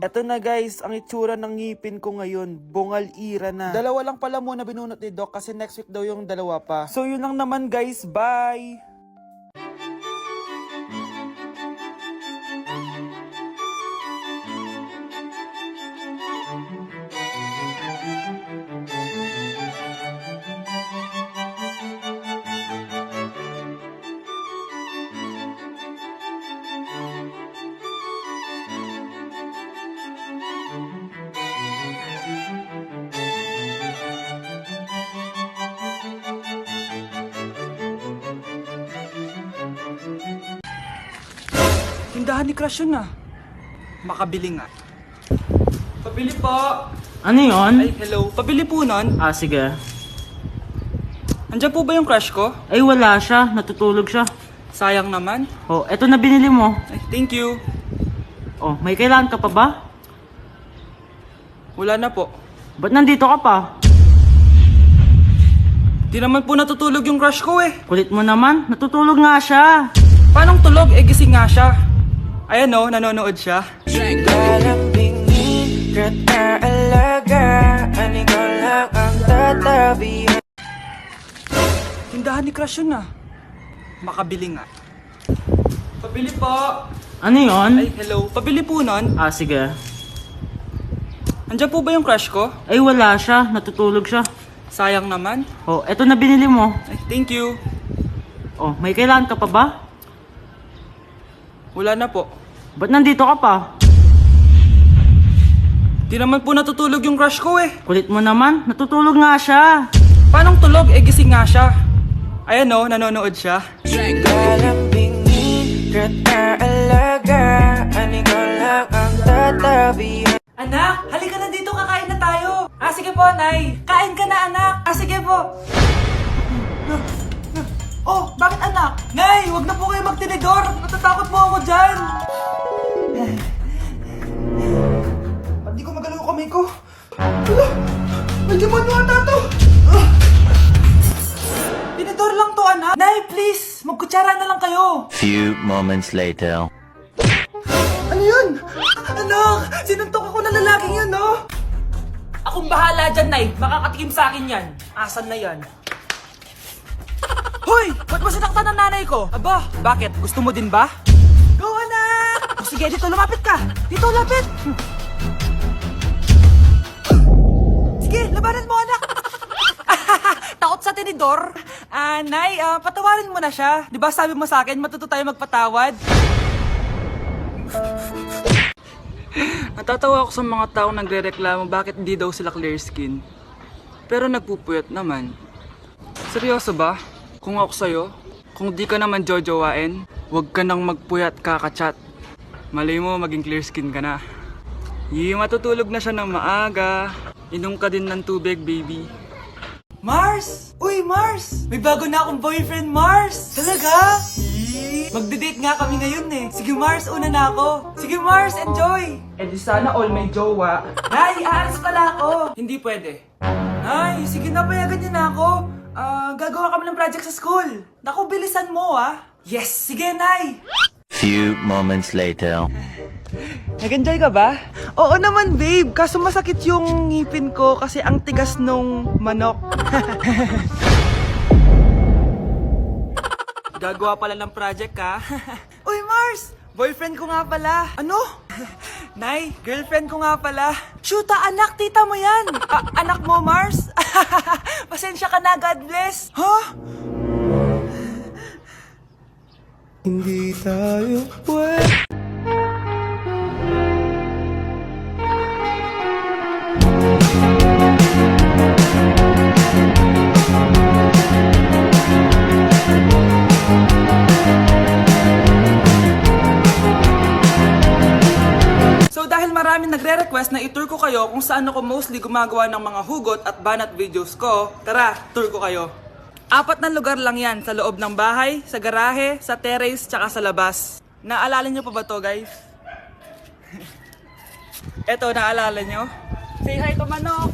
Eto na guys, ang itsura ng ngipin ko ngayon, bungal ira na. Dalawa lang pala muna binunot ni Doc kasi next week daw yung dalawa pa. So yun lang naman guys, bye! Tindahan ni Crush yun ah. Makabili nga. Pabili po. Ano yun? Ay, hello. Pabili po nun. Ah, sige. Andiyan po ba yung crush ko? Ay, wala siya. Natutulog siya. Sayang naman. Oh, eto na binili mo. Ay, thank you. Oh, may kailangan ka pa ba? Wala na po. Ba't nandito ka pa? Di naman po natutulog yung crush ko eh. Kulit mo naman. Natutulog nga siya. Paanong tulog? Eh, gising nga siya. Ayan o, nanonood siya. Tindahan ni Crush yun ah. Makabili nga. Pabili po. Ano yun? Ay, hello. Pabili po nun. Ah, sige. Andiyan po ba yung crush ko? Ay, wala siya. Natutulog siya. Sayang naman. Oh, eto na binili mo. Ay, thank you. Oh, may kailangan ka pa ba? Wala na po. Ba't nandito ka pa? Di naman po natutulog yung crush ko eh. Kulit mo naman. Natutulog nga siya. Paanong tulog? Eh, gising nga siya. Ayan o, nanonood siya. Anak, halika na dito, kakain na tayo. Ah, sige po, Nay. Kain ka na, anak. Ah, sige po. Oh, bakit anak? Nay, wag na po kayo magtinidor. Natatakot po ako dyan. Hindi ko magalaw yung kamay ko. Hala, may demonyo ata to. Tinidor lang to, anak. Nay, please, magkutsara na lang kayo. Few moments later. Ano yun? Anak, sinuntok ako na lalaking yun, no? Akong bahala dyan, Nay. Makakatikim sa akin yan. Asan na yan? Hoy! Ba't mo sinaktan ng nanay ko? Aba, bakit? Gusto mo din ba? Go, anak! O sige, dito, lumapit ka! Dito, lapit! Sige, labanan mo, anak! Takot sa tinidor? Nay, patawarin mo na siya. Di ba sabi mo sa akin, matuto tayo magpatawad? Natatawa ako sa mga taong nagre-reklamo bakit hindi daw sila clear skin. Pero nagpupuyat naman. Seryoso ba? Kung ako sa'yo, kung di ka naman jojowain, huwag ka nang magpuyat kakachat. Malay mo, maging clear skin ka na. Matutulog na siya ng maaga. Inom ka din ng tubig, baby. Mars! Uy, Mars! May bago na akong boyfriend, Mars! Talaga? Magde-date nga kami ngayon eh. Sige, Mars, una na ako. Sige, Mars, enjoy! Eh di sana all may jowa. Nay, aalis pala ako. Hindi pwede. Nay, sige na, payagan niyo na ako. Gagawa kami ng project sa school. Naku, bilisan mo ah. Yes, sige, Nay! Few moments later. Nag-enjoy ka ba? Oo naman, babe. Kaso masakit yung ngipin ko kasi ang tigas nung manok. Gagawa pala ng project ka. Uy, Mars! Boyfriend ko nga pala. Ano? Nay, girlfriend ko nga pala. Shoota, anak, tita mo yan. Anak mo, Mars? Pasensya ka na, God bless. Huh? Hindi tayo pwede. Maraming nagre-request na i-tour ko kayo kung saan ako mostly gumagawa ng mga hugot at banat videos ko. Tara, tour ko kayo. 4 na lugar lang yan, sa loob ng bahay, sa garahe, sa terrace, tsaka sa labas. Naalala nyo pa ba to, guys? Eto, naalala nyo? Say hi to manok!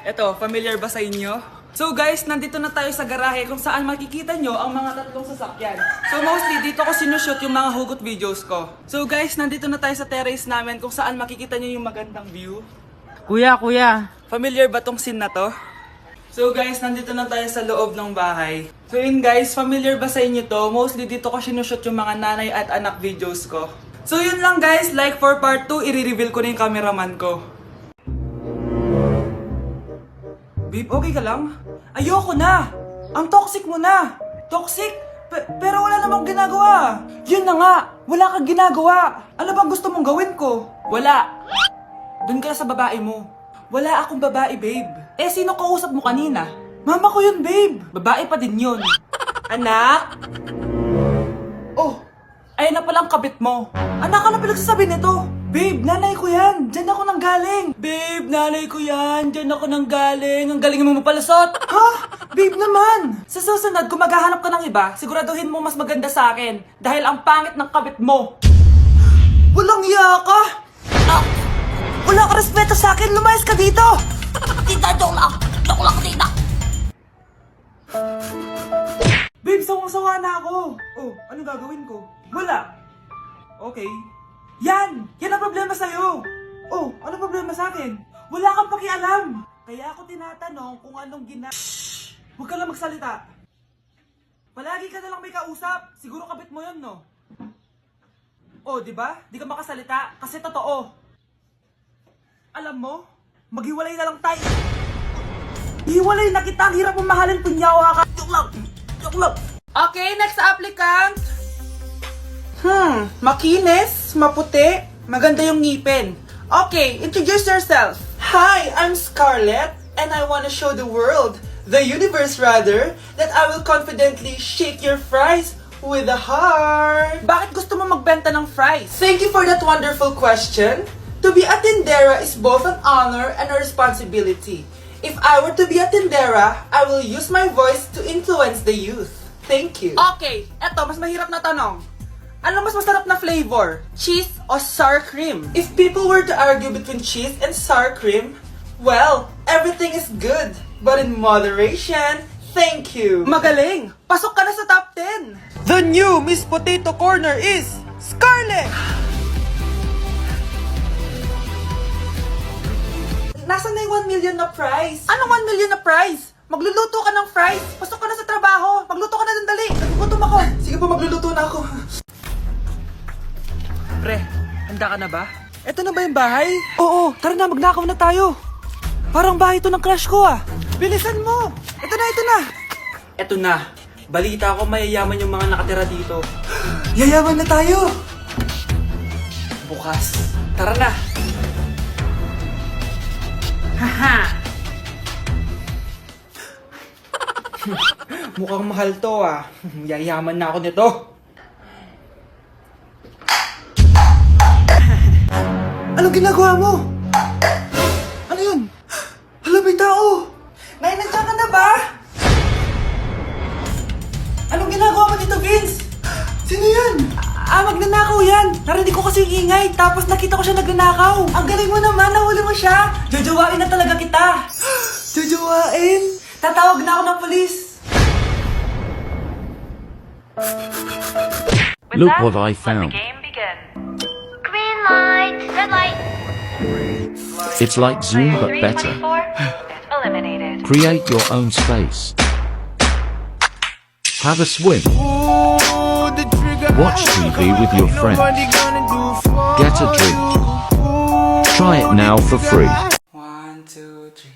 Eto, familiar ba sa inyo? So guys, nandito na tayo sa garahe kung saan makikita nyo ang mga tatlong sasakyan. So mostly dito ko sinushoot yung mga hugot videos ko. So guys, nandito na tayo sa terrace namin kung saan makikita nyo yung magandang view. Kuya, kuya. Familiar ba tong scene na to? So guys, nandito na tayo sa loob ng bahay. So yun guys, familiar ba sa inyo to? Mostly dito ko sinushoot yung mga nanay at anak videos ko. So yun lang guys, like for part 2, i-reveal ko na yung cameraman ko. Babe, okay ka lang? Ayoko na! Ang toxic mo na! Toxic? Pero wala namang ginagawa! Yun na nga! Wala kang ginagawa! Ano bang gusto mong gawin ko? Wala! Doon ka na sa babae mo. Wala akong babae, babe. Eh, sino kausap mo kanina? Mama ko yun, babe! Babae pa din yun. Anak? Oh! Ayun na palang kabit mo. Anak, ano pinagsasabi nito? Babe, nanay ko yan. Diyan ako nang galing. Babe, nanay ko yan. Diyan ako nang galing. Ang galing mo mapalusot. Ha? Babe naman. Sa susunod, kung maghahanap ka ng iba, siguraduhin mo mas maganda sa akin. Dahil ang pangit ng kabit mo. Walang iya ka. Ah, wala ka respeto sa akin. Lumayas ka dito. Tita, joke lang. Joke lang, tita. Babe, sawang-sawa na ako. Oh, anong gagawin ko? Wala. Okay. Yan! Yan ang problema sa'yo! Oh, ano problema sa akin? Wala kang pakialam! Kaya ako tinatanong kung anong Huwag ka lang magsalita. Palagi ka na lang may kausap. Siguro kabit mo yun, no? Oh, di ba? Di ka makasalita kasi totoo. Alam mo, maghiwalay na lang tayo. Hiwalay na kita. Ang hirap mong mahalin, punyawa ka. Joke lang. Joke lang. Okay, next applicant. Makinis, maputi, maganda yung ngipin. Okay, introduce yourself. Hi, I'm Scarlett, and I want to show the world, the universe rather, that I will confidently shake your fries with a heart. Bakit gusto mo magbenta ng fries? Thank you for that wonderful question. To be a tindera is both an honor and a responsibility. If I were to be a tindera, I will use my voice to influence the youth. Thank you. Okay, eto, mas mahirap na tanong. Ano mas masarap na flavor? Cheese o sour cream? If people were to argue between cheese and sour cream, well, everything is good, but in moderation. Thank you. Magaling! Pasok ka na sa top 10! The new Miss Potato Corner is Scarlett! Nasaan na yung 1 million na prize? Anong 1 million na prize? Magluluto ka ng fries. Pasok ka na sa trabaho. Magluto ka na ng dali. Nagugutom ako. Sige po, magluluto na ako. Pre, handa ka na ba? Eto na ba yung bahay? Oo, tara na, magnakaw na tayo. Parang bahay to ng crush ko ah. Bilisan mo. Eto na, eto na. Eto na. Balita ko mayayaman yung mga nakatira dito. Yayaman na tayo. Bukas. Tara na. Haha. Mukhang mahal to ah. Yayaman na ako nito. Anong ginagawa mo? Ano yun? Hala, may tao! Nay, nandiyan ka na ba? Anong ginagawa mo dito, Vince? Sino yan? Magnanakaw yan. Narinig ko kasi yung ingay, tapos nakita ko siya nagnanakaw. Ang galing mo naman, nahuli mo siya. Jojowain na talaga kita. Jojowain? Tatawag na ako ng polis. Look what I found. Game begin. Green light, red light. It's like Zoom but better. 324, eliminated. Create your own space. Have a swim. Watch TV with your friends. Get a drink. Try it now for free. 1, 2, 3.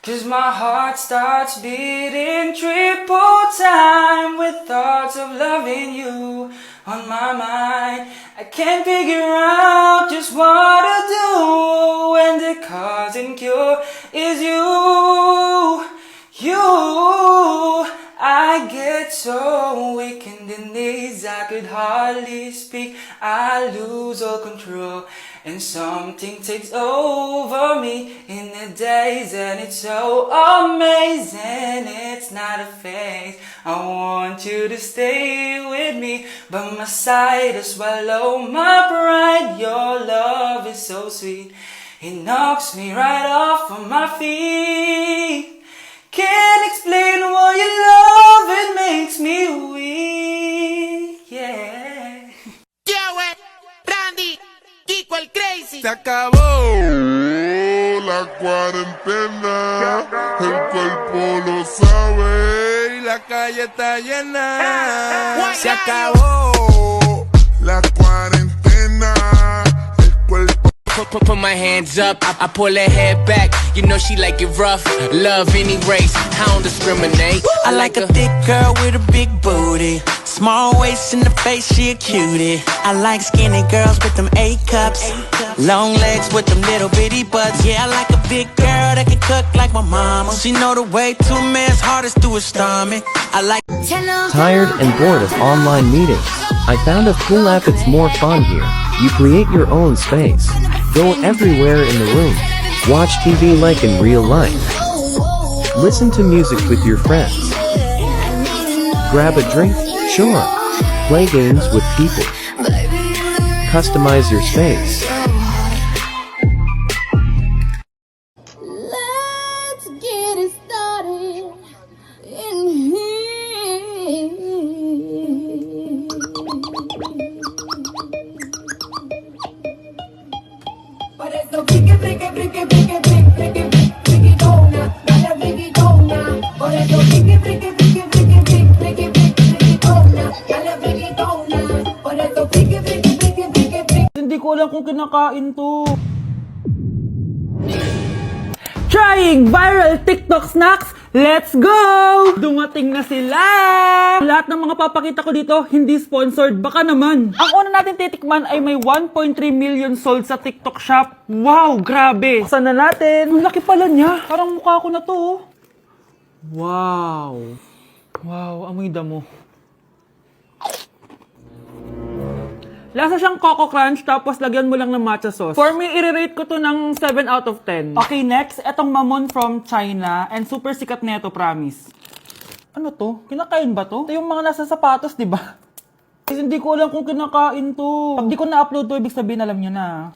Cause my heart starts beating triple time with thoughts of loving you on my mind. I can't figure out just what to do when the cause and cure is you. I get so weak in the knees, I could hardly speak. I lose all control, and something takes over me in the days, and it's so amazing. It's not a phase. I want you to stay with me by my side to swallow my pride. Your love is so sweet, it knocks me right off of my feet. Se acabó la cuarentena, el cuerpo lo sabe y la calle está llena. Se acabó la cuarentena, el cuerpo. Put my hands up, I pull her head back. You know she like it rough. Love any race, I don't discriminate. I like a thick girl with a big booty. Small waist in the face, she a cutie. I like skinny girls with them A cups. Long legs with them little bitty butts. Yeah, I like a big girl that can cook like my mama. She know the way to a man's heart is through his stomach. I like. Tired and bored of online meetings? I found a cool app. It's more fun here. You create your own space. Go everywhere in the room. Watch TV like in real life. Listen to music with your friends. Grab a drink? Sure. Play games with people. Customize your space. Let's get it started in here. Por eso brique, brique, brique, brique, brique, brique, briquitona, dale briquitona. Por eso brique, brique, brique, brique, brique, brique, briquitona, dale briquitona. Por eso brique, brique, brique, brique, brique. Hindi ko alam kung kinakain to. Trying viral TikTok snacks! Let's go! Dumating na sila! Lahat ng mga papakita ko dito, hindi sponsored. Baka naman. Ang una natin titikman ay may 1.3 million sold sa TikTok shop. Wow, grabe! Buksan na natin. Ang laki pala niya. Parang mukha ko na to. Oh. Wow. Wow, amoy damo. Lasa siyang Coco Crunch, tapos lagyan mo lang ng matcha sauce. For me, i-rate ko to ng 7 out of 10. Okay, next, etong Mamon from China, and super sikat na ito, promise. Ano to? Kinakain ba to? Ito yung mga nasa sapatos, di ba? Guys, hindi ko alam kung kinakain to. Pag di ko na-upload to, ibig sabihin, alam nyo na.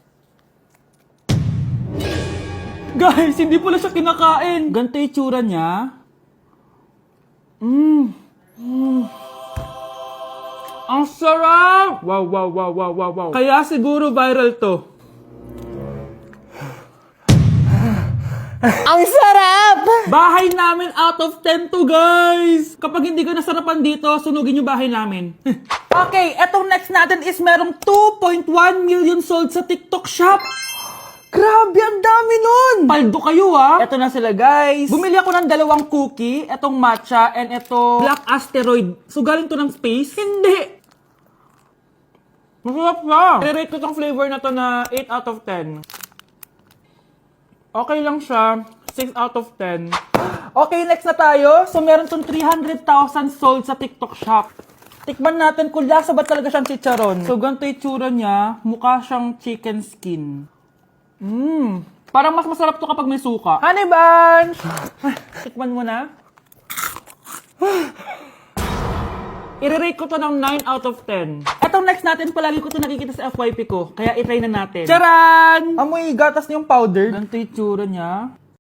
Guys, hindi pala siya kinakain. Ganito yung tsura niya. Ang sarap! Wow, wow, wow, wow, wow, wow. Kaya siguro viral to. Ang sarap! Bahay namin out of 10 to, guys! Kapag hindi ka nasarapan dito, sunugin yung bahay namin. Okay, etong next natin is merong 2.1 million sold sa TikTok shop. Grabe, ang dami nun! Paldo kayo, ha? Eto na sila, guys. Bumili ako ng 2 cookie, etong matcha, and eto black asteroid. So, galing to ng space? Hindi! Masarap siya! I-rate ko tong flavor na to na 8 out of 10. Okay lang siya. 6 out of 10. Okay, next na tayo. So, meron tong 300,000 sold sa TikTok shop. Tikman natin kung lasa ba talaga siyang chicharon. So, ganito yung tsura niya. Mukha siyang chicken skin. Parang mas masarap to kapag may suka. Honey Bunch! Tikman mo na. I-rate ko to ng 9 out of 10. Etong next natin, palagi ko to nakikita sa FYP ko. Kaya i-try na natin. Charan! Amoy gatas niyong powder. Ganito yung tsura niya.